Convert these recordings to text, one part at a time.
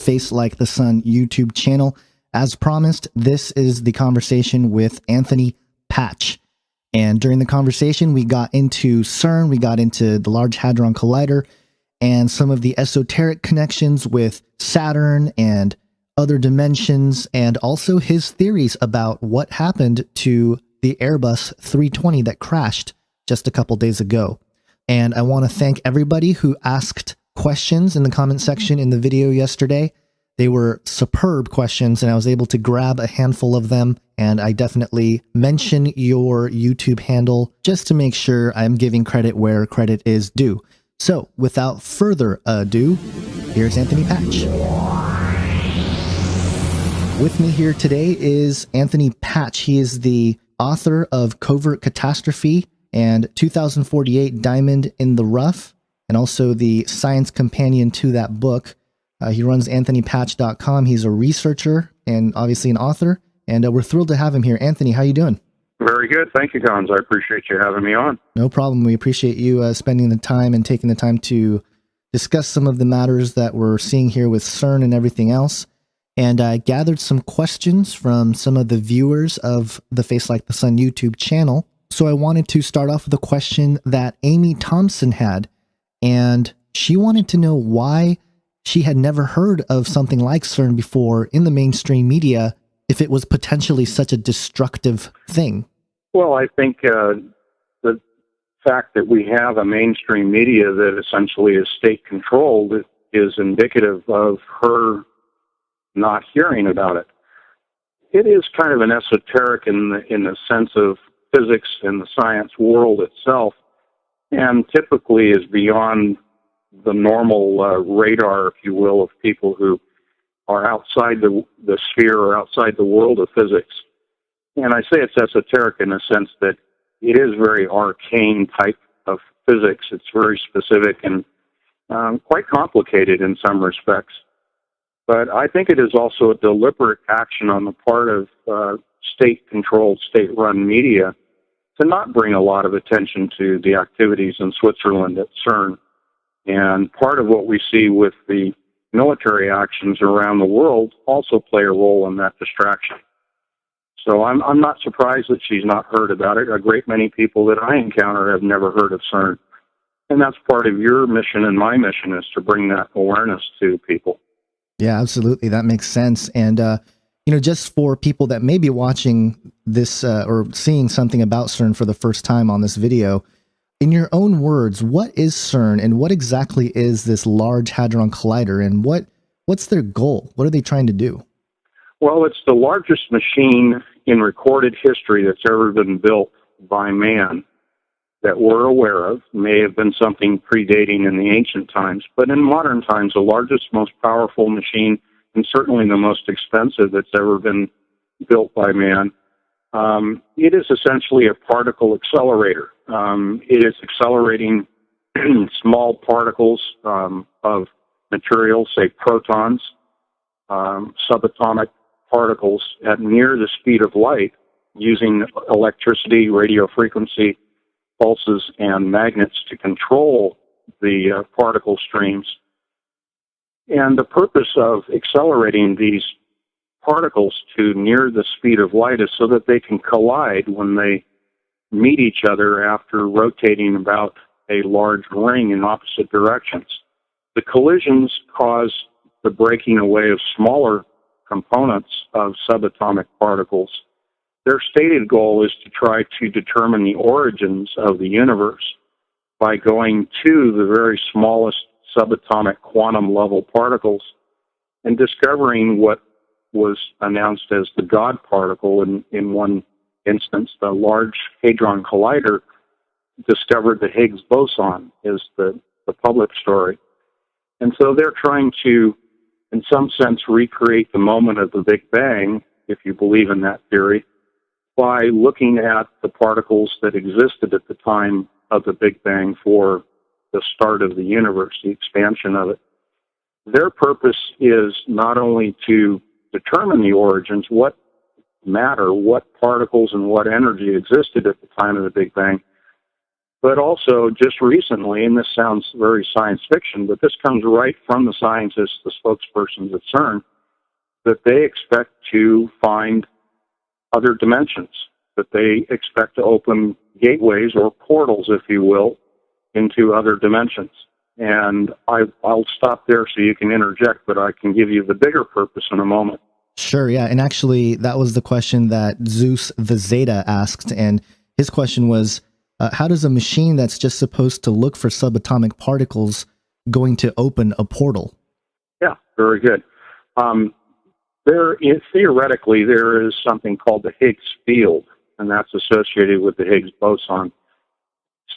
Face Like the Sun YouTube channel. As promised, this is the conversation with Anthony Patch. And during the conversation, we got into CERN, we got into the Large Hadron Collider, and some of the esoteric connections with Saturn and other dimensions, and also his theories about what happened to the Airbus 320 that crashed just a couple days ago. And I want to thank everybody who asked questions in the comment section in the video yesterday. They were superb questions, and I was able to grab a handful of them, and I definitely mention your YouTube handle just to make sure I'm giving credit where credit is due. So, without further ado, here's Anthony Patch. With me here today is Anthony Patch. He is the author of Covert Catastrophe and 2048 Diamond in the Rough, and also the science companion to that book. He runs anthonypatch.com. He's a researcher and obviously an author, and we're thrilled to have him here. Anthony, how you doing? Very good. Thank you, Cons. I appreciate you having me on. No problem. We appreciate you spending the time and taking the time to discuss some of the matters that we're seeing here with CERN and everything else. And I gathered some questions from some of the viewers of the Face Like the Sun YouTube channel. So I wanted to start off with a question that Amy Thompson had, and she wanted to know why she had never heard of something like CERN before in the mainstream media, if it was potentially such a destructive thing. Well, I think the fact that we have a mainstream media that essentially is state-controlled is indicative of her not hearing about it. It is kind of an esoteric in the sense of physics and the science world itself, and typically is beyond the normal radar, if you will, of people who are outside the sphere or outside the world of physics. And I say it's esoteric in the sense that it is very arcane type of physics. It's very specific and quite complicated in some respects. But I think it is also a deliberate action on the part of state-controlled, state-run media to not bring a lot of attention to the activities in Switzerland at CERN. And part of what we see with the military actions around the world also play a role in that distraction. So I'm not surprised that she's not heard about it. A great many people that I encounter have never heard of CERN. And that's part of your mission and my mission, is to bring that awareness to people. Yeah, absolutely. That makes sense. And, just for people that may be watching this or seeing something about CERN for the first time on this video, in your own words, what is CERN and what exactly is this Large Hadron Collider, and what's their goal? What are they trying to do? Well, it's the largest machine in recorded history that's ever been built by man that we're aware of. May have been something predating in the ancient times, but in modern times, the largest, most powerful machine, and certainly the most expensive that's ever been built by man. It is essentially a particle accelerator. It is accelerating small particles of material, say protons, subatomic particles at near the speed of light using electricity, radio frequency, pulses, and magnets to control the particle streams. And the purpose of accelerating these particles to near the speed of light is so that they can collide when they meet each other after rotating about a large ring in opposite directions. The collisions cause the breaking away of smaller components of subatomic particles. Their stated goal is to try to determine the origins of the universe by going to the very smallest subatomic quantum level particles and discovering what was announced as the God particle in one instance. The Large Hadron Collider discovered the Higgs boson is the public story. And so they're trying to, in some sense, recreate the moment of the Big Bang, if you believe in that theory, by looking at the particles that existed at the time of the Big Bang for the start of the universe, the expansion of it. Their purpose is not only to determine the origins, what matter, what particles and what energy existed at the time of the Big Bang, But also, just recently, and this sounds very science fiction, but this comes right from the scientists, the spokespersons at CERN, that they expect to find other dimensions, that they expect to open gateways or portals, if you will, into other dimensions. And I'll stop there so you can interject, but I can give you the bigger purpose in a moment. Sure, yeah. And actually, that was the question that Zeus the Zeta asked. And his question was, how does a machine that's just supposed to look for subatomic particles going to open a portal? Yeah, very good. Theoretically, there is something called the Higgs field, and that's associated with the Higgs boson.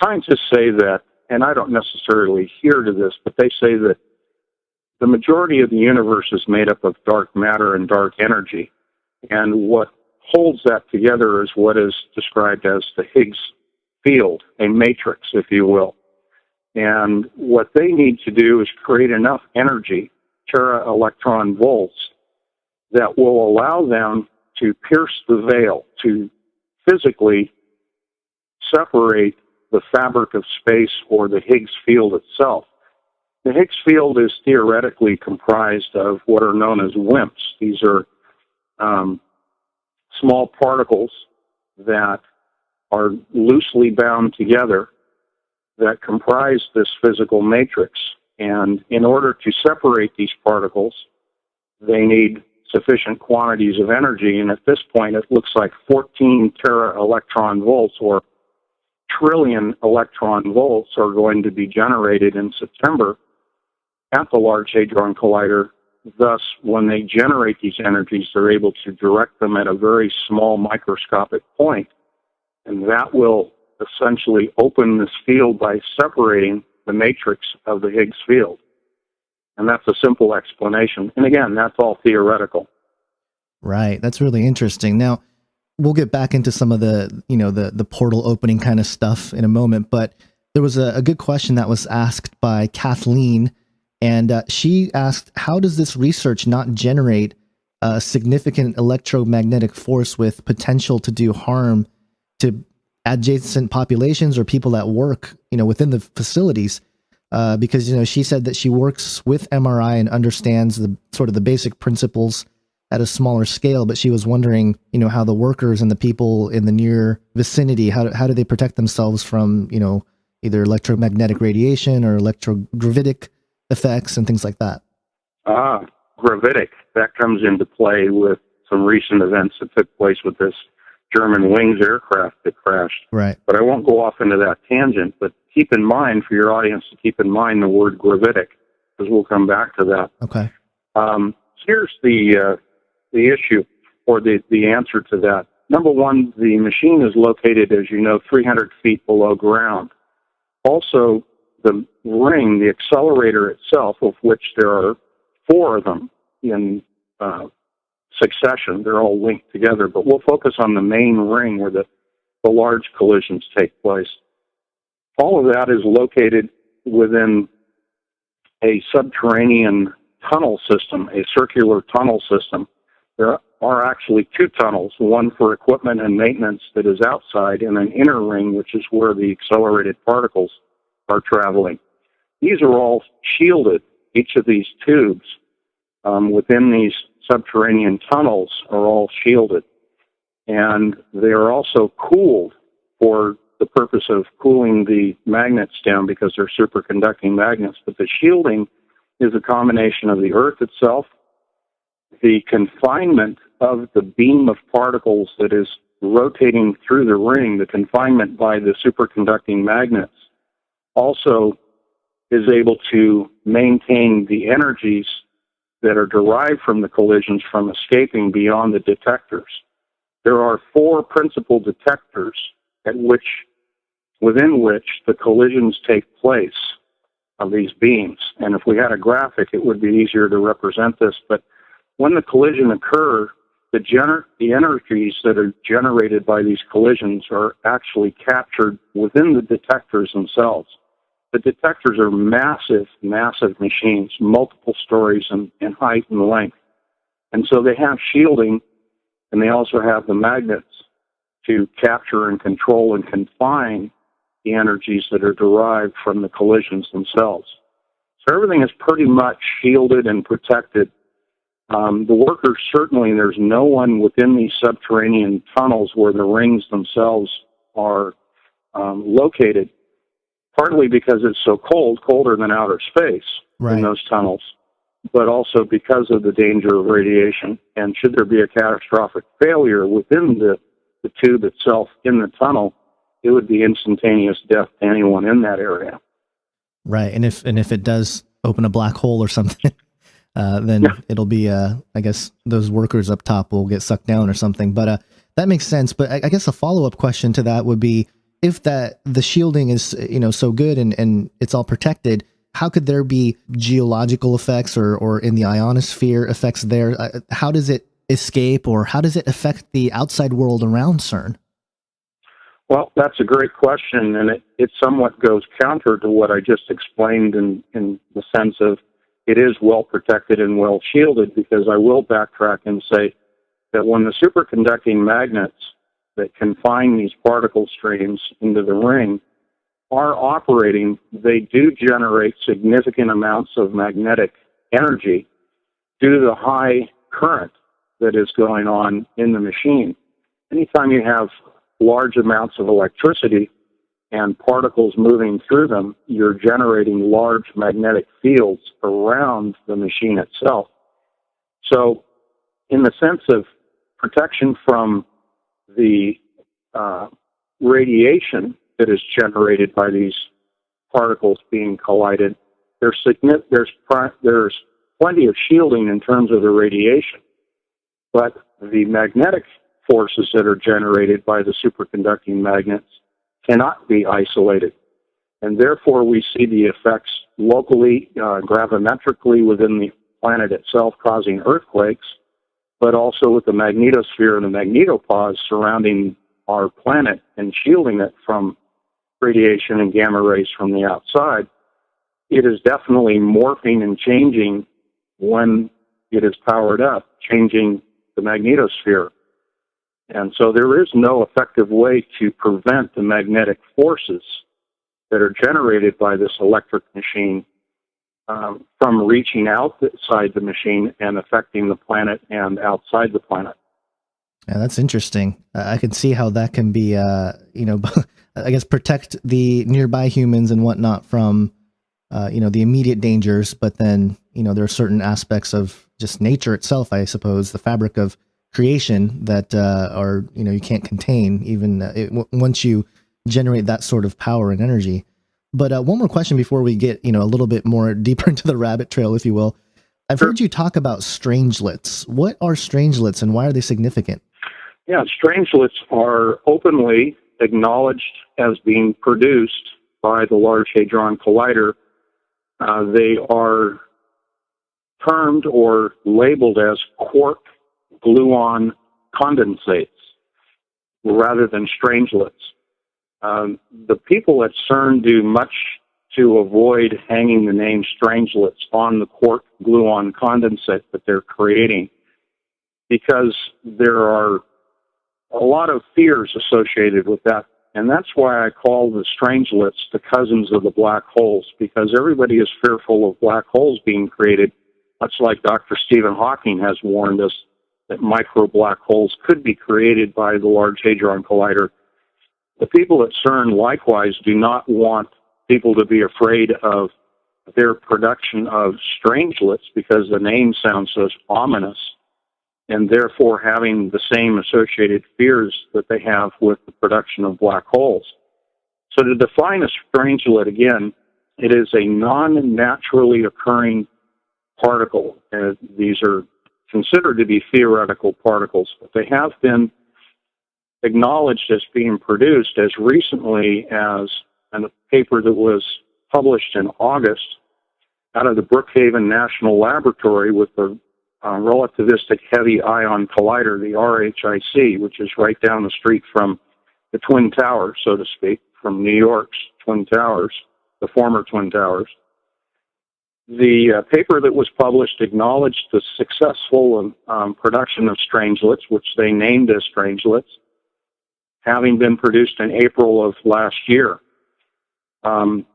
Scientists say that, and I don't necessarily adhere to this, but they say that the majority of the universe is made up of dark matter and dark energy, and what holds that together is what is described as the Higgs field, a matrix, if you will. And what they need to do is create enough energy, tera-electron volts, that will allow them to pierce the veil, to physically separate the fabric of space or the Higgs field itself. The Higgs field is theoretically comprised of what are known as WIMPs. These are small particles that are loosely bound together that comprise this physical matrix. And in order to separate these particles, they need sufficient quantities of energy. And at this point, it looks like 14 tera-electron volts or trillion electron volts are going to be generated in September at the Large Hadron Collider. Thus, when they generate these energies, they're able to direct them at a very small microscopic point. And that will essentially open this field by separating the matrix of the Higgs field. And that's a simple explanation. And again, that's all theoretical. Right. That's really interesting. Now, we'll get back into some of the, the portal opening kind of stuff in a moment, but there was a good question that was asked by Kathleen, and she asked, how does this research not generate a significant electromagnetic force with potential to do harm to adjacent populations or people that work, within the facilities? Because, she said that she works with MRI and understands the sort of the basic principles at a smaller scale, but she was wondering, how the workers and the people in the near vicinity, how do they protect themselves from, either electromagnetic radiation or electrogravitic effects and things like that. Gravitic, that comes into play with some recent events that took place with this German Wings aircraft that crashed. Right. But I won't go off into that tangent, but keep in mind, for your audience to keep in mind the word gravitic, because we'll come back to that. Okay. Here's the issue, or the answer to that. Number one, the machine is located, as you know, 300 feet below ground. Also, the ring, the accelerator itself, of which there are 4 of them in succession, they're all linked together, but we'll focus on the main ring where the large collisions take place. All of that is located within a subterranean tunnel system, a circular tunnel system. There are actually 2 tunnels, one for equipment and maintenance that is outside, and an inner ring, which is where the accelerated particles are traveling. These are all shielded. Each of these tubes within these subterranean tunnels are all shielded. And they are also cooled for the purpose of cooling the magnets down because they're superconducting magnets. But the shielding is a combination of the Earth itself, the confinement of the beam of particles that is rotating through the ring, the confinement by the superconducting magnets, also is able to maintain the energies that are derived from the collisions from escaping beyond the detectors. There are 4 principal detectors within which the collisions take place of these beams. And if we had a graphic, it would be easier to represent this. But when the collision occurs, the energies that are generated by these collisions are actually captured within the detectors themselves. The detectors are massive, massive machines, multiple stories in height and length. And so they have shielding, and they also have the magnets to capture and control and confine the energies that are derived from the collisions themselves. So everything is pretty much shielded and protected. The workers, certainly, there's no one within these subterranean tunnels where the rings themselves are located, partly because it's so cold, colder than outer space in those tunnels, but also because of the danger of radiation. And should there be a catastrophic failure within the tube itself in the tunnel, it would be instantaneous death to anyone in that area. Right. And if it does open a black hole or something, then it'll be, I guess those workers up top will get sucked down or something. But that makes sense. But I guess a follow-up question to that would be, if the shielding is, so good and it's all protected, how could there be geological effects or in the ionosphere effects there? How does it escape, or how does it affect the outside world around CERN? Well, that's a great question, and it somewhat goes counter to what I just explained in the sense of it is well protected and well shielded, because I will backtrack and say that when the superconducting magnets that confine these particle streams into the ring are operating, they do generate significant amounts of magnetic energy due to the high current that is going on in the machine. Anytime you have large amounts of electricity and particles moving through them, you're generating large magnetic fields around the machine itself. So in the sense of protection from the radiation that is generated by these particles being collided, there's plenty of shielding in terms of the radiation. But the magnetic forces that are generated by the superconducting magnets cannot be isolated. And therefore, we see the effects locally, gravimetrically within the planet itself, causing earthquakes, but also with the magnetosphere and the magnetopause surrounding our planet and shielding it from radiation and gamma rays from the outside. It is definitely morphing and changing when it is powered up, changing the magnetosphere. And so there is no effective way to prevent the magnetic forces that are generated by this electric machine from reaching outside the machine and affecting the planet and outside the planet. Yeah, that's interesting. I can see how that can be, I guess protect the nearby humans and whatnot from, the immediate dangers. But then, there are certain aspects of just nature itself, I suppose, the fabric of creation that are, you can't contain even once you generate that sort of power and energy. But one more question before we get, a little bit more deeper into the rabbit trail, if you will. I've heard you talk about strangelets. What are strangelets and why are they significant? Yeah, strangelets are openly acknowledged as being produced by the Large Hadron Collider. They are termed or labeled as quark gluon condensates rather than strangelets. The people at CERN do much to avoid hanging the name strangelets on the quark gluon condensate that they're creating, because there are a lot of fears associated with that. And that's why I call the strangelets the cousins of the black holes, because everybody is fearful of black holes being created, much like Dr. Stephen Hawking has warned us that micro black holes could be created by the Large Hadron Collider. The people at CERN likewise do not want people to be afraid of their production of strangelets, because the name sounds so ominous, and therefore having the same associated fears that they have with the production of black holes. So to define a strangelet again, it is a non-naturally occurring particle. These are considered to be theoretical particles, but they have been acknowledged as being produced as recently as a paper that was published in August out of the Brookhaven National Laboratory with the Relativistic Heavy Ion Collider, the RHIC, which is right down the street from the Twin Towers, so to speak, from New York's Twin Towers, the former Twin Towers. The paper that was published acknowledged the successful production of strangelets, which they named as strangelets, having been produced in April of last year. Um,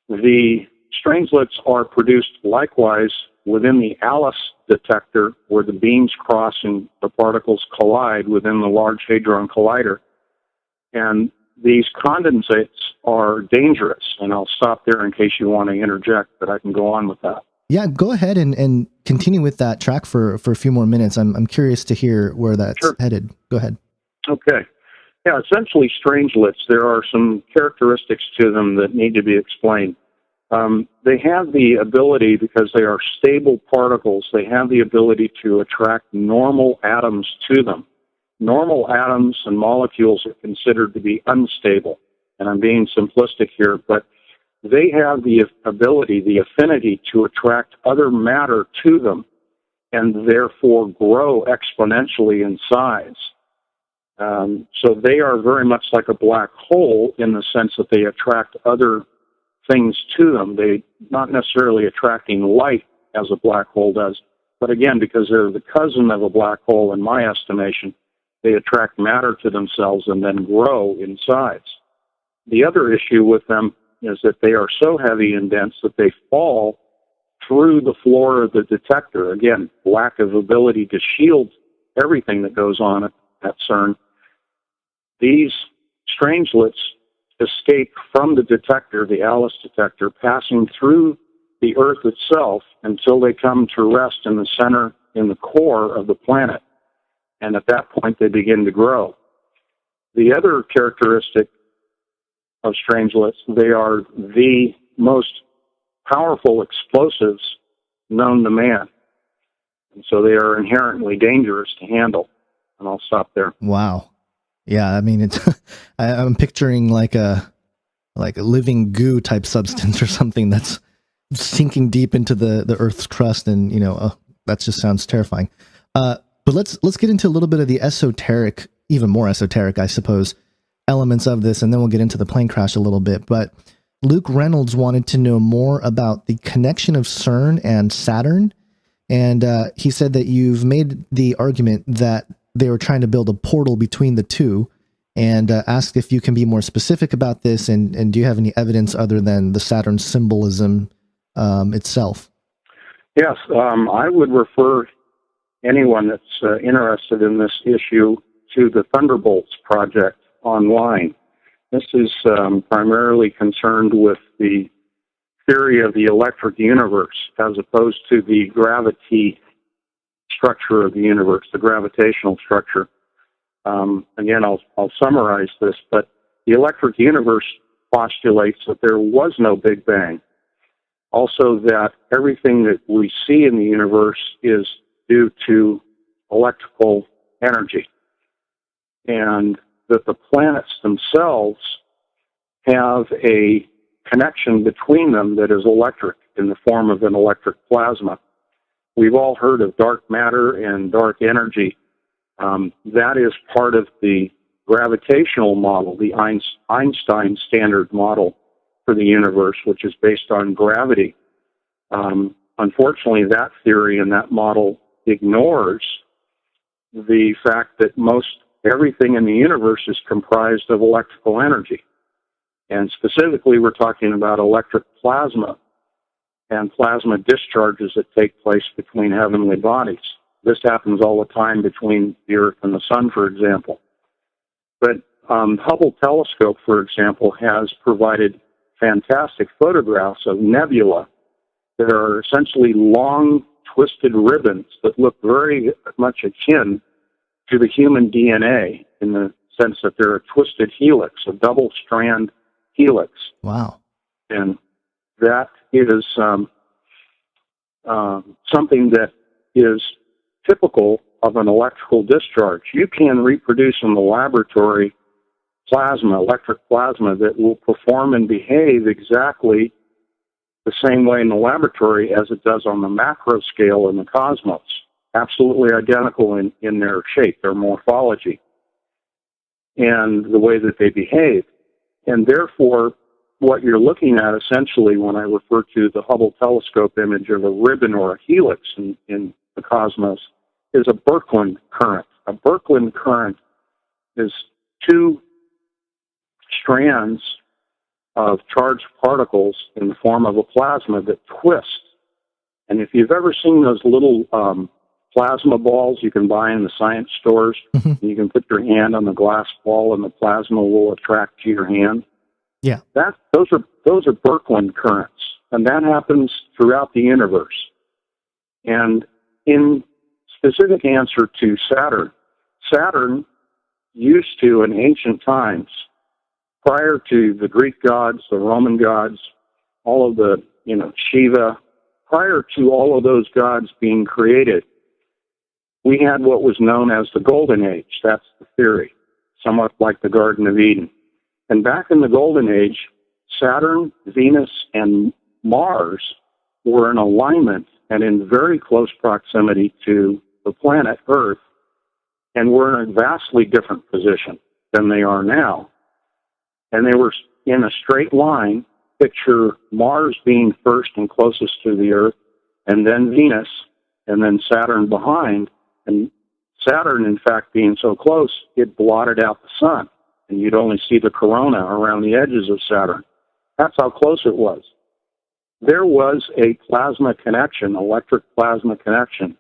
the strangelets are produced likewise within the Alice detector, where the beams cross and the particles collide within the Large Hadron Collider. And these condensates are dangerous. And I'll stop there in case you want to interject, but I can go on with that. Yeah, go ahead and continue with that track for a few more minutes. I'm curious to hear where that's headed. Go ahead. Okay. Yeah, essentially strangelets, there are some characteristics to them that need to be explained. They have the ability, because they are stable particles, they have the ability to attract normal atoms to them. Normal atoms and molecules are considered to be unstable, and I'm being simplistic here, but they have the ability, the affinity to attract other matter to them and therefore grow exponentially in size. So they are very much like a black hole in the sense that they attract other things to them. They not necessarily attracting light as a black hole does, but again, because they're the cousin of a black hole, in my estimation, they attract matter to themselves and then grow in size. The other issue with them is that they are so heavy and dense that they fall through the floor of the detector. Again, lack of ability to shield everything that goes on at CERN. These strangelets escape from the detector, the Alice detector, passing through the Earth itself until they come to rest in the center, in the core of the planet. And at that point, they begin to grow. The other characteristic of strangelets, they are the most powerful explosives known to man. And so they are inherently dangerous to handle. And I'll stop there. Wow. Yeah, I mean, it's I'm picturing like a living goo type substance or something that's sinking deep into the Earth's crust, and that just sounds terrifying. But let's get into a little bit of the esoteric, even more esoteric, I suppose, elements of this, and then we'll get into the plane crash a little bit. But Luke Reynolds wanted to know more about the connection of CERN and Saturn, and he said that you've made the argument that they were trying to build a portal between the two, and asked if you can be more specific about this, and do you have any evidence other than the Saturn symbolism itself? Yes, I would refer anyone that's interested in this issue to the Thunderbolts project online. This is primarily concerned with the theory of the electric universe as opposed to the gravity structure of the universe, the gravitational structure. Again, I'll summarize this, but the electric universe postulates that there was no Big Bang. Also, that everything that we see in the universe is due to electrical energy, and that the planets themselves have a connection between them that is electric in the form of an electric plasma. We've all heard of dark matter and dark energy. That is part of the gravitational model, the Einstein standard model for the universe, which is based on gravity. Unfortunately, that theory and that model ignores the fact that most everything in the universe is comprised of electrical energy. And specifically, we're talking about electric plasma and plasma discharges that take place between heavenly bodies. This happens all the time between the Earth and the Sun, for example. But Hubble telescope, for example, has provided fantastic photographs of nebula that are essentially long, twisted ribbons that look very much akin to the human DNA in the sense that they're a twisted helix, a double-strand helix. Wow. And that is something that is typical of an electrical discharge. You can reproduce in the laboratory plasma, electric plasma, that will perform and behave exactly the same way in the laboratory as it does on the macro scale in the cosmos. Absolutely identical in their shape, their morphology, and the way that they behave. And therefore, what you're looking at essentially when I refer to the Hubble telescope image of a ribbon or a helix in the cosmos is a Birkeland current. A Birkeland current is two strands of charged particles in the form of a plasma that twists. And if you've ever seen those little plasma balls you can buy in the science stores, you can put your hand on the glass ball and the plasma will attract to your hand. Yeah. Those are Birkeland currents, and that happens throughout the universe. And in specific answer to Saturn used to, in ancient times, prior to the Greek gods, the Roman gods, all of the, Shiva, prior to all of those gods being created, we had what was known as the Golden Age. That's the theory, somewhat like the Garden of Eden. And back in the Golden Age, Saturn, Venus, and Mars were in alignment and in very close proximity to the planet Earth, and were in a vastly different position than they are now. And they were in a straight line. Picture Mars being first and closest to the Earth, and then Venus, and then Saturn behind. And Saturn, in fact, being so close, it blotted out the sun, and you'd only see the corona around the edges of Saturn. That's how close it was. There was a plasma connection, electric plasma connection,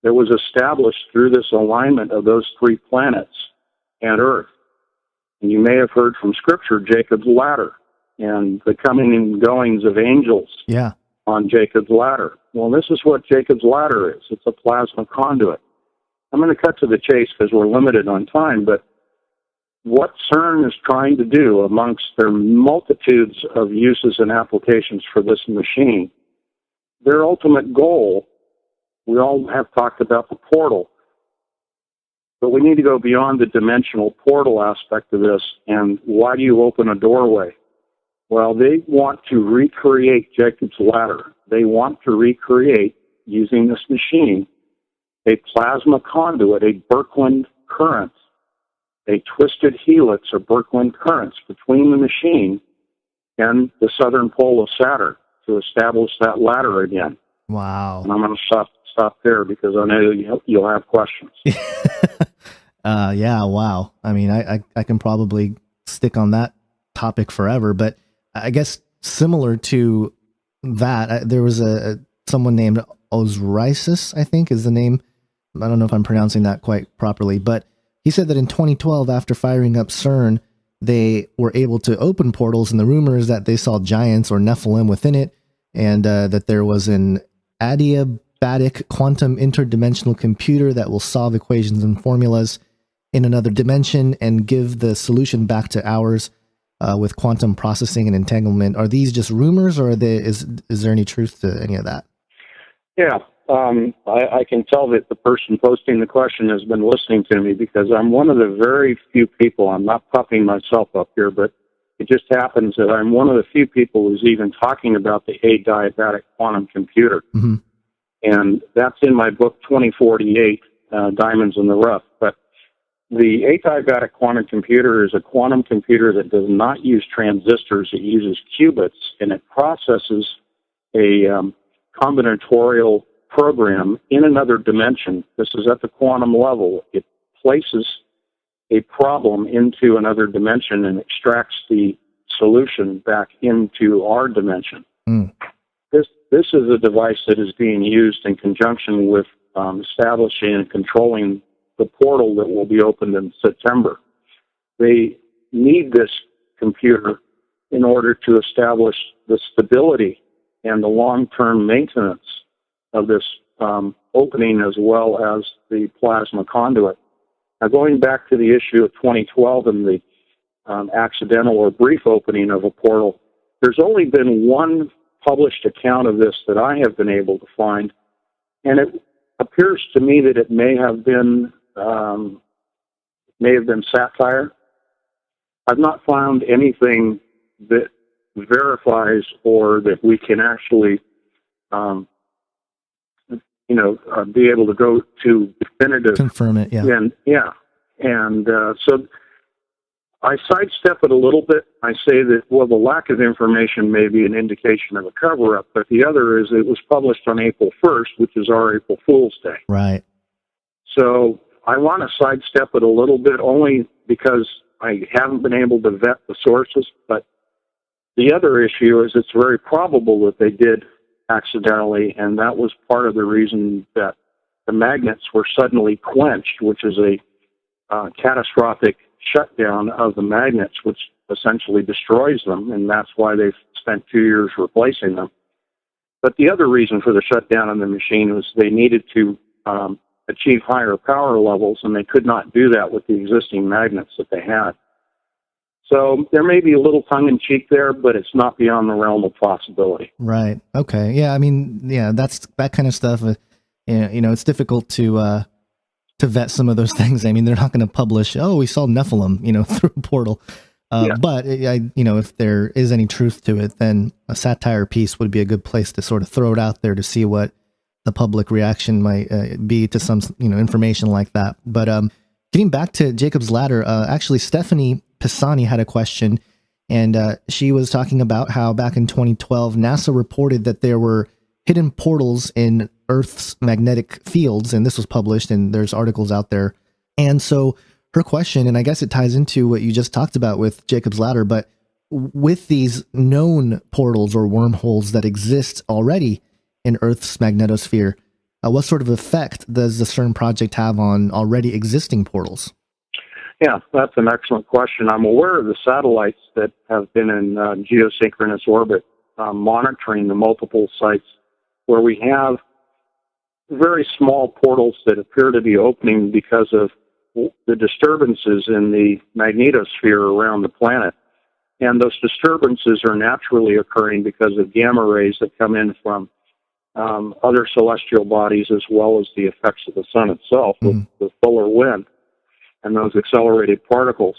that was established through this alignment of those three planets and Earth. And you may have heard from Scripture Jacob's ladder and the coming and goings of angels on Jacob's ladder. Well, this is what Jacob's ladder is. It's a plasma conduit. I'm going to cut to the chase because we're limited on time, but what CERN is trying to do amongst their multitudes of uses and applications for this machine, their ultimate goal, we all have talked about the portal, but we need to go beyond the dimensional portal aspect of this. And why do you open a doorway? Well, they want to recreate Jacob's ladder. They want to recreate, using this machine, a plasma conduit, a Birkeland current, a twisted helix or Birkeland currents between the machine and the southern pole of Saturn to establish that ladder again. Wow. And I'm going to stop there because I know you'll have questions. Yeah, wow. I mean, I can probably stick on that topic forever, but I guess similar to that, there was someone named Osiris, I think is the name. I don't know if I'm pronouncing that quite properly, but he said that in 2012, after firing up CERN, they were able to open portals, and the rumor is that they saw giants or Nephilim within it, and that there was an adiabatic quantum interdimensional computer that will solve equations and formulas in another dimension and give the solution back to ours with quantum processing and entanglement. Are these just rumors, or is there any truth to any of that? Yeah. I can tell that the person posting the question has been listening to me because I'm one of the very few people, I'm not puffing myself up here, but it just happens that I'm one of the few people who's even talking about the adiabatic quantum computer. Mm-hmm. And that's in my book, 2048, Diamonds in the Rough. But the adiabatic quantum computer is a quantum computer that does not use transistors. It uses qubits, and it processes a combinatorial program in another dimension. This is at the quantum level. It places a problem into another dimension and extracts the solution back into our dimension. Mm. This is a device that is being used in conjunction with establishing and controlling the portal that will be opened in September. They need this computer in order to establish the stability and the long-term maintenance of this opening as well as the plasma conduit. Now, going back to the issue of 2012 and the accidental or brief opening of a portal, there's only been one published account of this that I have been able to find, and it appears to me that it may have been satire. I've not found anything that verifies or that we can actually, be able to go to definitive confirm it. Yeah. And so I sidestep it a little bit. I say that, well, the lack of information may be an indication of a cover-up, but the other is it was published on April 1st, which is our April Fool's Day. Right. So I want to sidestep it a little bit only because I haven't been able to vet the sources, but The other issue is it's very probable that they did accidentally, and that was part of the reason that the magnets were suddenly quenched, which is a catastrophic shutdown of the magnets, which essentially destroys them, and that's why they've spent 2 years replacing them. But the other reason for the shutdown of the machine was they needed to achieve higher power levels, and they could not do that with the existing magnets that they had. So there may be a little tongue-in-cheek there, but it's not beyond the realm of possibility. Right. Okay. Yeah. I mean, yeah, that's that kind of stuff. It's difficult to vet some of those things. I mean, they're not going to publish, oh, we saw Nephilim, through a portal. But if there is any truth to it, then a satire piece would be a good place to sort of throw it out there to see what the public reaction might be to some, information like that. But getting back to Jacob's Ladder, actually, Stephanie Pisani had a question, and she was talking about how back in 2012, NASA reported that there were hidden portals in Earth's magnetic fields, and this was published, and there's articles out there. And so her question, and I guess it ties into what you just talked about with Jacob's Ladder, but with these known portals or wormholes that exist already in Earth's magnetosphere, what sort of effect does the CERN project have on already existing portals? Yeah, that's an excellent question. I'm aware of the satellites that have been in geosynchronous orbit monitoring the multiple sites where we have very small portals that appear to be opening because of the disturbances in the magnetosphere around the planet. And those disturbances are naturally occurring because of gamma rays that come in from other celestial bodies, as well as the effects of the sun itself with the solar wind and those accelerated particles.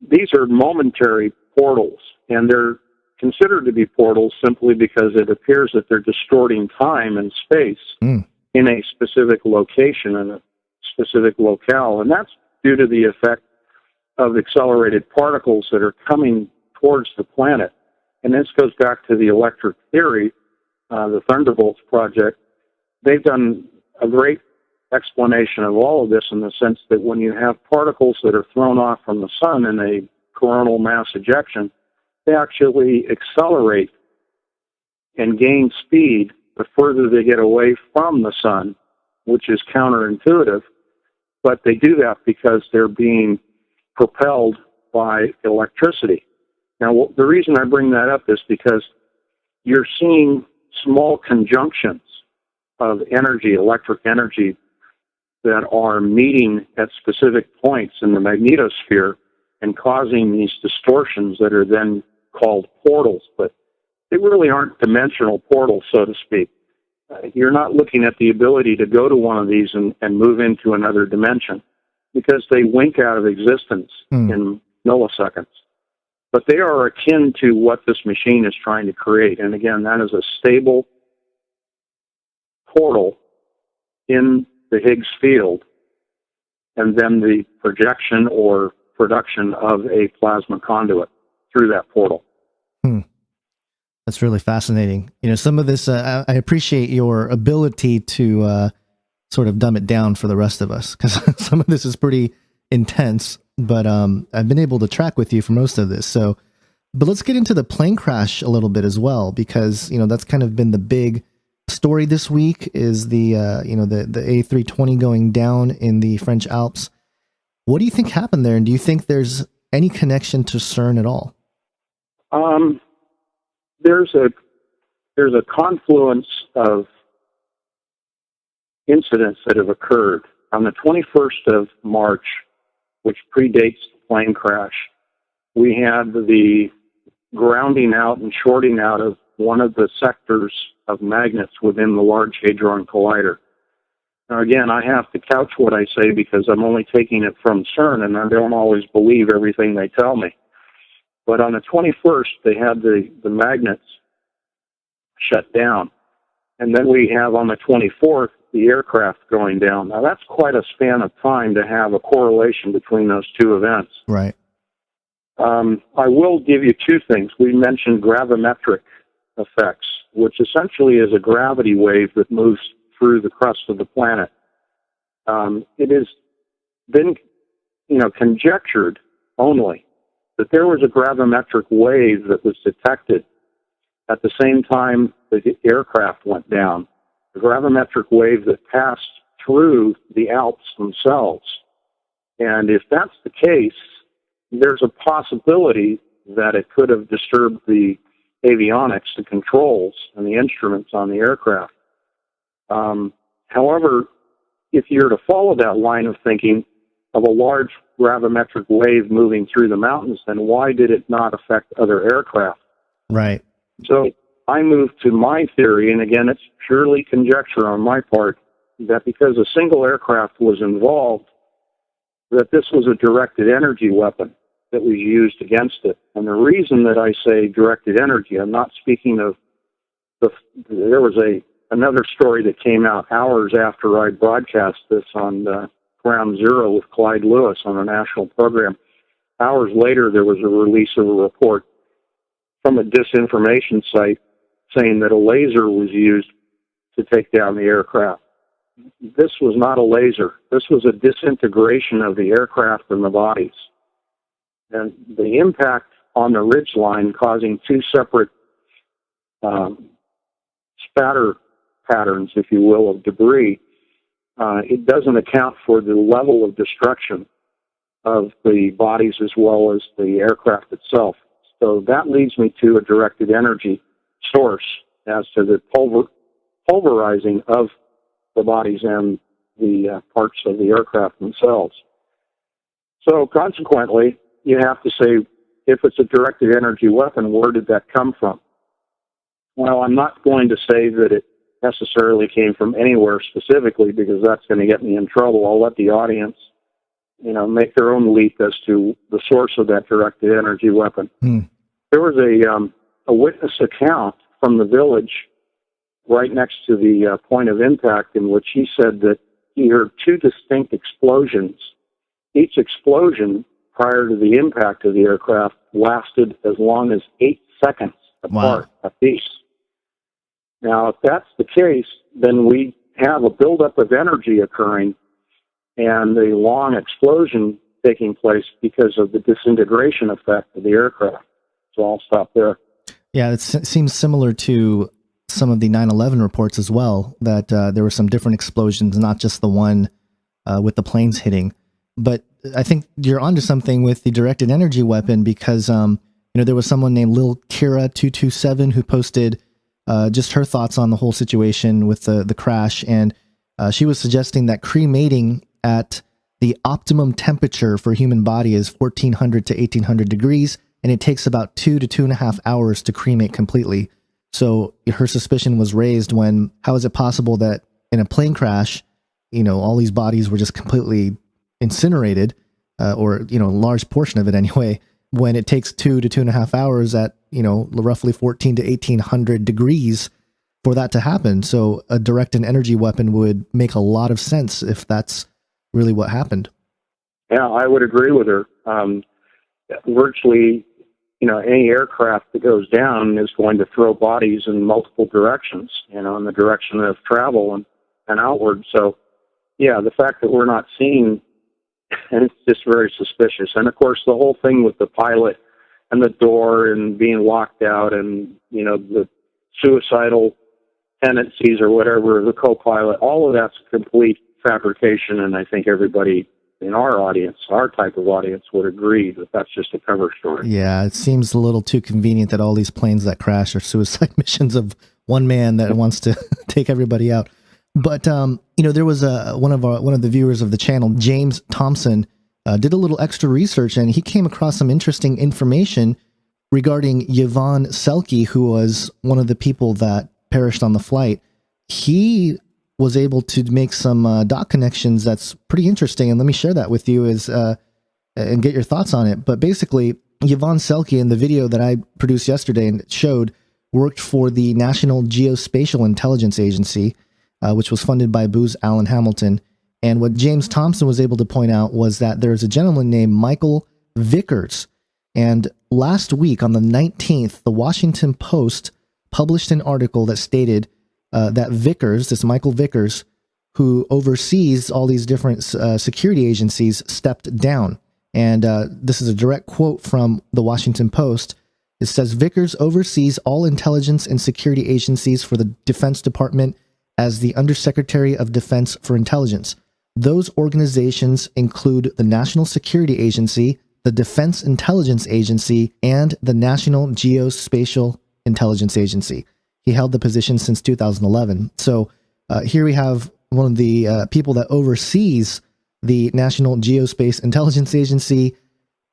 These are momentary portals, and they're considered to be portals simply because it appears that they're distorting time and space in a specific location and a specific locale, and that's due to the effect of accelerated particles that are coming towards the planet. And this goes back to the electric theory, the Thunderbolts project. They've done a great explanation of all of this in the sense that when you have particles that are thrown off from the sun in a coronal mass ejection, they actually accelerate and gain speed the further they get away from the sun, which is counterintuitive, but they do that because they're being propelled by electricity. Now, the reason I bring that up is because you're seeing small conjunctions of energy, electric energy, that are meeting at specific points in the magnetosphere and causing these distortions that are then called portals. But they really aren't dimensional portals, so to speak. You're not looking at the ability to go to one of these and move into another dimension because they wink out of existence in milliseconds. But they are akin to what this machine is trying to create. And again, that is a stable portal in the Higgs field, and then the projection or production of a plasma conduit through that portal. That's really fascinating. Some of this, I appreciate your ability to sort of dumb it down for the rest of us, because some of this is pretty intense, but I've been able to track with you for most of this. So, but let's get into the plane crash a little bit as well, because, that's kind of been the big story this week is the A320 going down in the French Alps. What do you think happened there? And do you think there's any connection to CERN at all? There's a confluence of incidents that have occurred. On the 21st of March, which predates the plane crash, we had the grounding out and shorting out of one of the sectors of magnets within the Large Hadron Collider. Now, again, I have to couch what I say because I'm only taking it from CERN, and I don't always believe everything they tell me. But on the 21st, they had the magnets shut down. And then we have on the 24th, the aircraft going down. Now, that's quite a span of time to have a correlation between those two events. Right. I will give you two things. We mentioned gravimetric effects, which essentially is a gravity wave that moves through the crust of the planet. It has been, conjectured only that there was a gravimetric wave that was detected at the same time the aircraft went down, a gravimetric wave that passed through the Alps themselves. And if that's the case, there's a possibility that it could have disturbed the avionics, the controls, and the instruments on the aircraft. However, if you're to follow that line of thinking of a large gravimetric wave moving through the mountains, then why did it not affect other aircraft? Right. So I moved to my theory, and again, it's purely conjecture on my part, that because a single aircraft was involved, that this was a directed energy weapon that was used against it. And the reason that I say directed energy, I'm not speaking of there was another story that came out hours after I broadcast this on Ground Zero with Clyde Lewis on a national program. Hours later, there was a release of a report from a disinformation site saying that a laser was used to take down the aircraft. This was not a laser. This was a disintegration of the aircraft and the bodies. And the impact on the ridgeline causing two separate spatter patterns, if you will, of debris, it doesn't account for the level of destruction of the bodies as well as the aircraft itself. So that leads me to a directed energy source as to the pulverizing of the bodies and the parts of the aircraft themselves. So consequently, you have to say, if it's a directed energy weapon, where did that come from? Well, I'm not going to say that it necessarily came from anywhere specifically, because that's going to get me in trouble. I'll let the audience, make their own leap as to the source of that directed energy weapon. There was a witness account from the village right next to the point of impact, in which he said that he heard two distinct explosions. Each explosion prior to the impact of the aircraft lasted as long as 8 seconds apart apiece. Now, if that's the case, then we have a buildup of energy occurring and a long explosion taking place because of the disintegration effect of the aircraft. So I'll stop there. Yeah, it seems similar to some of the 9/11 reports as well, that there were some different explosions, not just the one with the planes hitting. But I think you're onto something with the directed energy weapon, because there was someone named Lil Kira 227 who posted just her thoughts on the whole situation with the crash, and she was suggesting that cremating at the optimum temperature for human body is 1400 to 1800 degrees, and it takes about 2 to 2.5 hours to cremate completely. So her suspicion was raised when, how is it possible that in a plane crash, all these bodies were just completely incinerated, or, a large portion of it anyway, when it takes 2 to 2.5 hours at, roughly 14 to 1800 degrees for that to happen. So a directed energy weapon would make a lot of sense if that's really what happened. Yeah, I would agree with her. Virtually, any aircraft that goes down is going to throw bodies in multiple directions, in the direction of travel and outward. So, yeah, the fact that we're not seeing, and it's just very suspicious. And, of course, the whole thing with the pilot and the door and being locked out and, the suicidal tendencies or whatever, the co-pilot, all of that's a complete fabrication, and I think everybody in our audience, our type of audience, would agree that that's just a cover story. Yeah, it seems a little too convenient that all these planes that crash are suicide missions of one man that wants to take everybody out. But there was one of the viewers of the channel, James Thompson, did a little extra research, and he came across some interesting information regarding Yvonne Selke, who was one of the people that perished on the flight. He was able to make some dot connections that's pretty interesting, and let me share that with you and get your thoughts on it. But basically, Yvonne Selke, in the video that I produced yesterday and showed, worked for the National Geospatial Intelligence Agency, which was funded by Booz Allen Hamilton. And what James Thompson was able to point out was that there's a gentleman named Michael Vickers. And last week, on the 19th, the Washington Post published an article that stated that Vickers, this Michael Vickers, who oversees all these different security agencies, stepped down. And this is a direct quote from the Washington Post. It says, Vickers oversees all intelligence and security agencies for the Defense Department as the Undersecretary of Defense for Intelligence. Those organizations include the National Security Agency, the Defense Intelligence Agency, and the National Geospatial Intelligence Agency. He held the position since 2011. So here we have one of the people that oversees the National Geospatial Intelligence Agency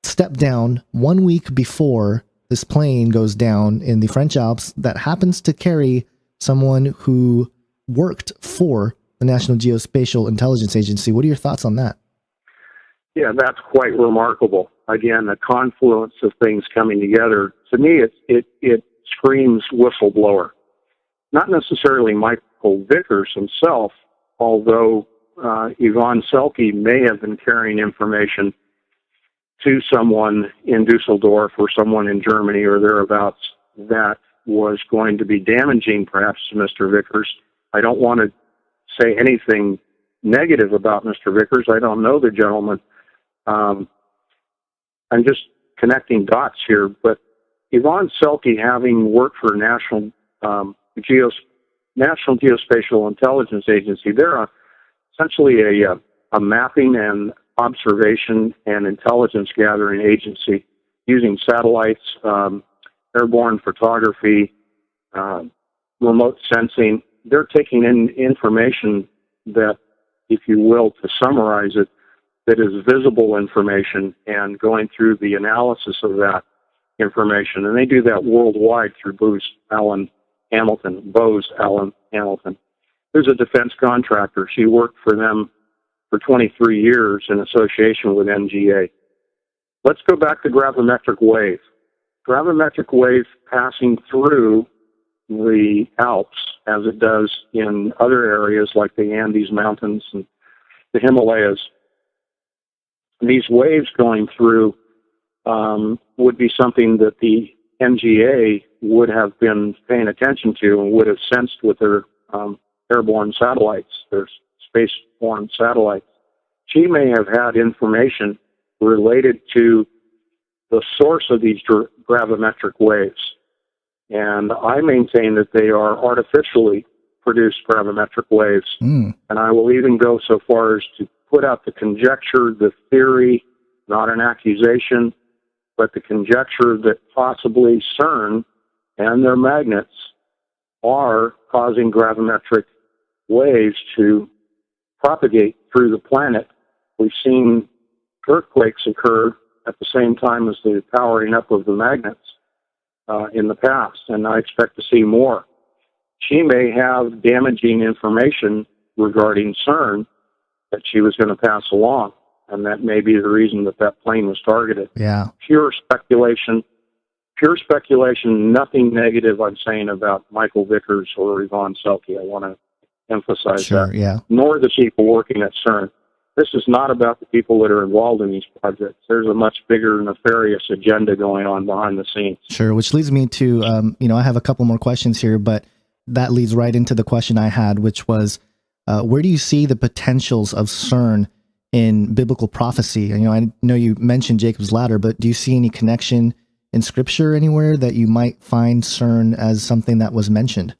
step down 1 week before this plane goes down in the French Alps that happens to carry someone who worked for the National Geospatial Intelligence Agency. What are your thoughts on that? Yeah, that's quite remarkable. Again, the confluence of things coming together. To me, it screams whistleblower. Not necessarily Michael Vickers himself, although Yvonne Selke may have been carrying information to someone in Dusseldorf or someone in Germany or thereabouts that was going to be damaging perhaps to Mr. Vickers. I don't want to say anything negative about Mr. Vickers. I don't know the gentleman. I'm just connecting dots here, but Yvonne Selke, having worked for National Geospatial Intelligence Agency, they're essentially a mapping and observation and intelligence gathering agency using satellites, airborne photography, remote sensing. They're taking in information that, if you will, to summarize it, that is visible information and going through the analysis of that information. And they do that worldwide through Booz Allen Hamilton. Who's a defense contractor. She worked for them for 23 years in association with NGA. Let's go back to gravimetric wave. Gravimetric wave passing through the Alps, as it does in other areas like the Andes Mountains and the Himalayas. These waves going through would be something that the NGA would have been paying attention to and would have sensed with their airborne satellites, their spaceborne satellites. She may have had information related to the source of these gravimetric waves. And I maintain that they are artificially produced gravimetric waves. And I will even go so far as to put out the conjecture, the theory, not an accusation, but the conjecture that possibly CERN and their magnets are causing gravimetric waves to propagate through the planet. We've seen earthquakes occur at the same time as the powering up of the magnets in the past, and I expect to see more. She may have damaging information regarding CERN that she was going to pass along, and that may be the reason that that plane was targeted. Yeah. Pure speculation, nothing negative I'm saying about Michael Vickers or Yvonne Selke. I want to emphasize that. Yeah. Nor the people working at CERN. This is not about the people that are involved in these projects. There's a much bigger nefarious agenda going on behind the scenes. Sure, which leads me to, I have a couple more questions here, but that leads right into the question I had, which was, where do you see the potentials of CERN in biblical prophecy? And, I know you mentioned Jacob's Ladder, but do you see any connection in Scripture anywhere that you might find CERN as something that was mentioned?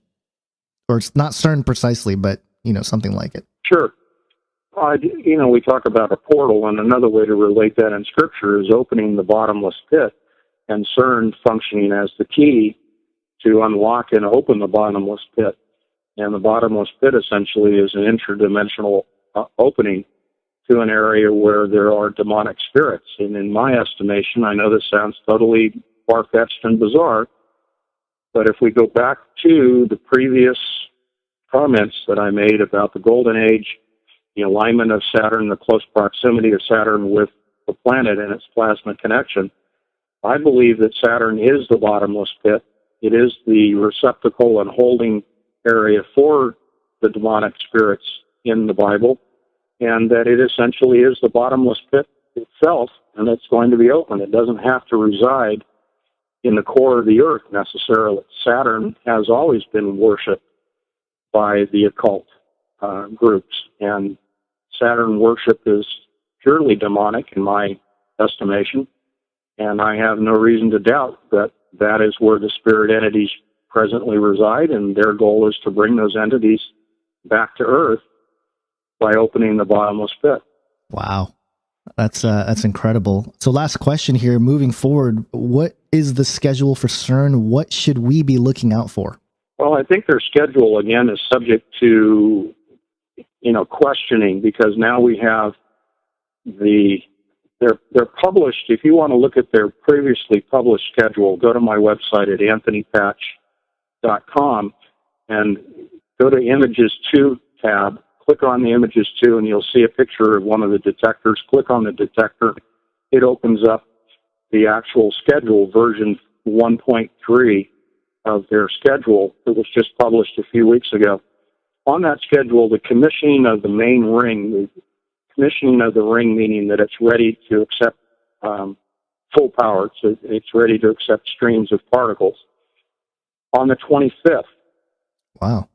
Or it's not CERN precisely, but, something like it. Sure. We talk about a portal, and another way to relate that in Scripture is opening the bottomless pit, and CERN functioning as the key to unlock and open the bottomless pit. And the bottomless pit essentially is an interdimensional opening to an area where there are demonic spirits. And in my estimation, I know this sounds totally far-fetched and bizarre, but if we go back to the previous comments that I made about the Golden Age, the alignment of Saturn, the close proximity of Saturn with the planet and its plasma connection, I believe that Saturn is the bottomless pit. It is the receptacle and holding area for the demonic spirits in the Bible, and that it essentially is the bottomless pit itself, and it's going to be open. It doesn't have to reside in the core of the earth necessarily. Saturn has always been worshipped by the occult groups, and Saturn worship is purely demonic in my estimation. And I have no reason to doubt that that is where the spirit entities presently reside, and their goal is to bring those entities back to Earth by opening the bottomless pit. Wow. That's incredible. So last question here, moving forward, what is the schedule for CERN? What should we be looking out for? Well, I think their schedule, again, is subject to, questioning, because now we have they're published. If you want to look at their previously published schedule, go to my website at anthonypatch.com and go to Images 2 tab. Click on the Images 2 and you'll see a picture of one of the detectors. Click on the detector. It opens up the actual schedule, version 1.3 of their schedule that was just published a few weeks ago. On that schedule, the commissioning of the main ring, the commissioning of the ring meaning that it's ready to accept full power, so it's ready to accept streams of particles. On the 25th, wow,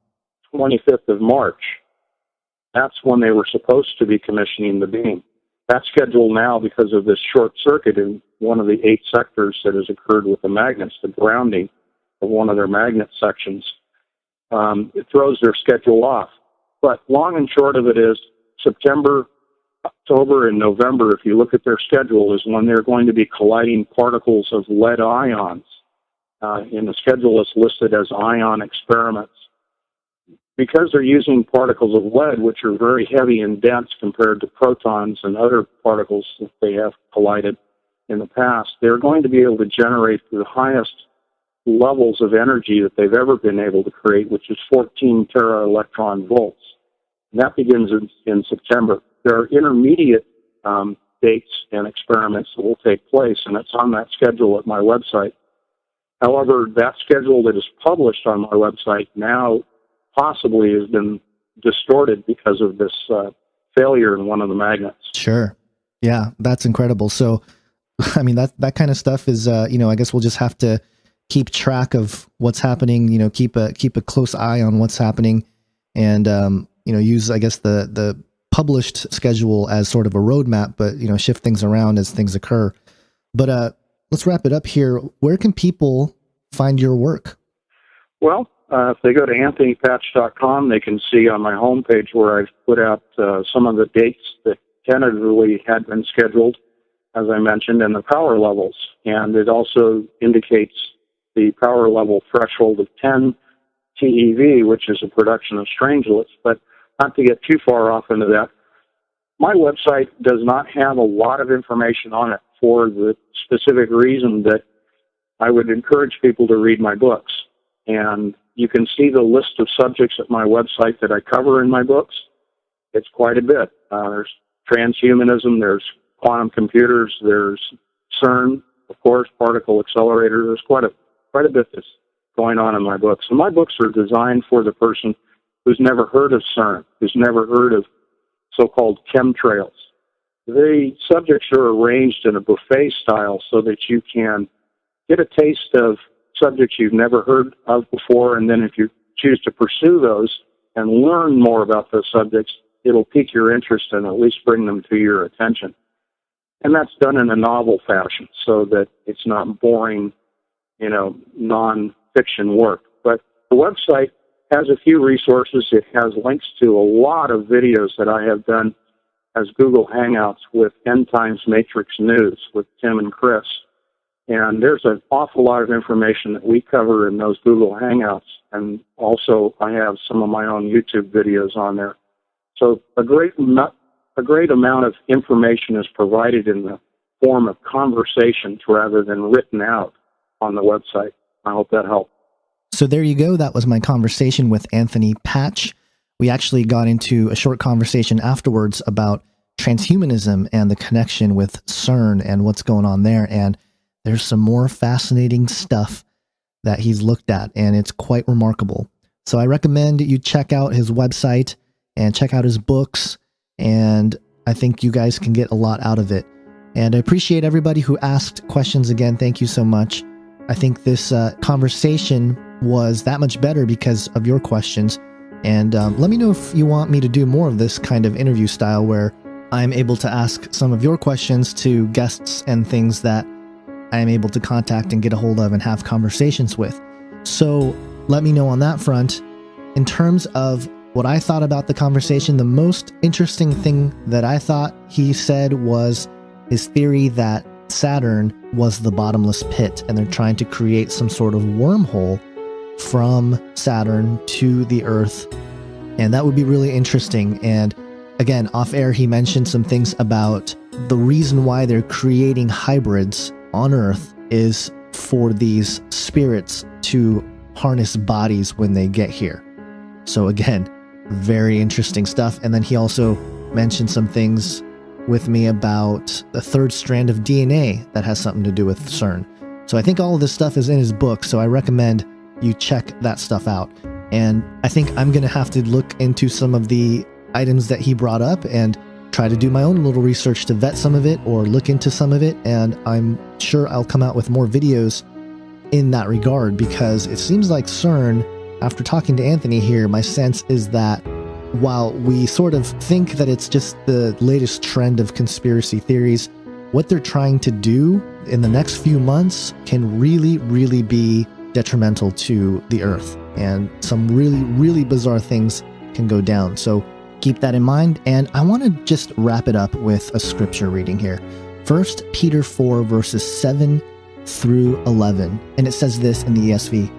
25th of March, that's when they were supposed to be commissioning the beam. That's scheduled now because of this short circuit in one of the 8 sectors that has occurred with the magnets, the grounding of one of their magnet sections. It throws their schedule off. But long and short of it is September, October, and November, if you look at their schedule, is when they're going to be colliding particles of lead ions. In the schedule, it's listed as ion experiments. Because they're using particles of lead, which are very heavy and dense compared to protons and other particles that they have collided in the past, they're going to be able to generate the highest levels of energy that they've ever been able to create, which is 14 tera-electron volts. And that begins in September. There are intermediate dates and experiments that will take place, and it's on that schedule at my website. However, that schedule that is published on my website now possibly has been distorted because of this failure in one of the magnets. Sure. Yeah, that's incredible. So, I mean, that kind of stuff is, I guess we'll just have to keep track of what's happening, keep a close eye on what's happening, and, use, I guess, the published schedule as sort of a roadmap, but, shift things around as things occur. But let's wrap it up here. Where can people find your work? Well, if they go to anthonypatch.com, they can see on my homepage where I've put out some of the dates that tentatively had been scheduled, as I mentioned, and the power levels. And it also indicates the power level threshold of 10 TeV, which is a production of strangelets. But not to get too far off into that, my website does not have a lot of information on it for the specific reason that I would encourage people to read my books. And you can see the list of subjects at my website that I cover in my books. It's quite a bit. There's transhumanism, there's quantum computers, there's CERN, of course, particle accelerator. There's quite a bit that's going on in my books. And my books are designed for the person who's never heard of CERN, who's never heard of so-called chemtrails. The subjects are arranged in a buffet style so that you can get a taste of subjects you've never heard of before, and then if you choose to pursue those and learn more about those subjects, it'll pique your interest and at least bring them to your attention. And that's done in a novel fashion so that it's not boring, non-fiction work. But the website has a few resources. It has links to a lot of videos that I have done as Google Hangouts with End Times Matrix News with Tim and Chris. And there's an awful lot of information that we cover in those Google Hangouts. And also I have some of my own YouTube videos on there. So a great amount of information is provided in the form of conversations rather than written out on the website. I hope that helped. So there you go. That was my conversation with Anthony Patch. We actually got into a short conversation afterwards about transhumanism and the connection with CERN and what's going on there. And there's some more fascinating stuff that he's looked at, and it's quite remarkable. So I recommend you check out his website and check out his books, and I think you guys can get a lot out of it. And I appreciate everybody who asked questions again. Thank you so much. I think this conversation was that much better because of your questions. And let me know if you want me to do more of this kind of interview style where I'm able to ask some of your questions to guests and things that I am able to contact and get a hold of and have conversations with. So let me know on that front. In terms of what I thought about the conversation, the most interesting thing that I thought he said was his theory that Saturn was the bottomless pit and they're trying to create some sort of wormhole from Saturn to the Earth. And that would be really interesting. And again, off air, he mentioned some things about the reason why they're creating hybrids on Earth is for these spirits to harness bodies when they get here. So again, very interesting stuff. And then he also mentioned some things with me about the third strand of DNA that has something to do with CERN. So I think all of this stuff is in his book, so I recommend you check that stuff out. And I think I'm going to have to look into some of the items that he brought up and try to do my own little research to vet some of it or look into some of it. And I'm sure I'll come out with more videos in that regard, because it seems like CERN, after talking to Anthony here, my sense is that while we sort of think that it's just the latest trend of conspiracy theories, what they're trying to do in the next few months can really, really be detrimental to the Earth. And some really, really bizarre things can go down. So keep that in mind. And I want to just wrap it up with a scripture reading here. 1 Peter 4, verses 7 through 11. And it says this in the ESV: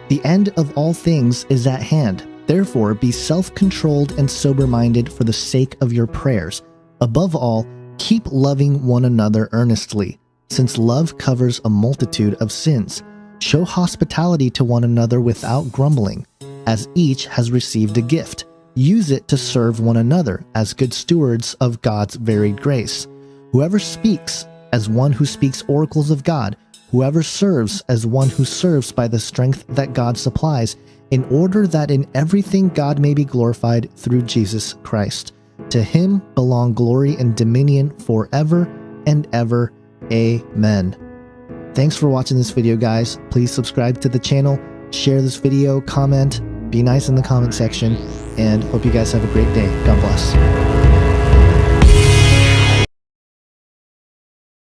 "The end of all things is at hand. Therefore, be self-controlled and sober-minded for the sake of your prayers. Above all, keep loving one another earnestly, since love covers a multitude of sins. Show hospitality to one another without grumbling. As each has received a gift, use it to serve one another as good stewards of God's varied grace. Whoever speaks, as one who speaks oracles of God. Whoever serves, as one who serves by the strength that God supplies, in order that in everything God may be glorified through Jesus Christ. To him belong glory and dominion forever and ever. Amen." Thanks for watching this video, guys. Please subscribe to the channel, share this video, comment, be nice in the comment section, and hope you guys have a great day. God bless.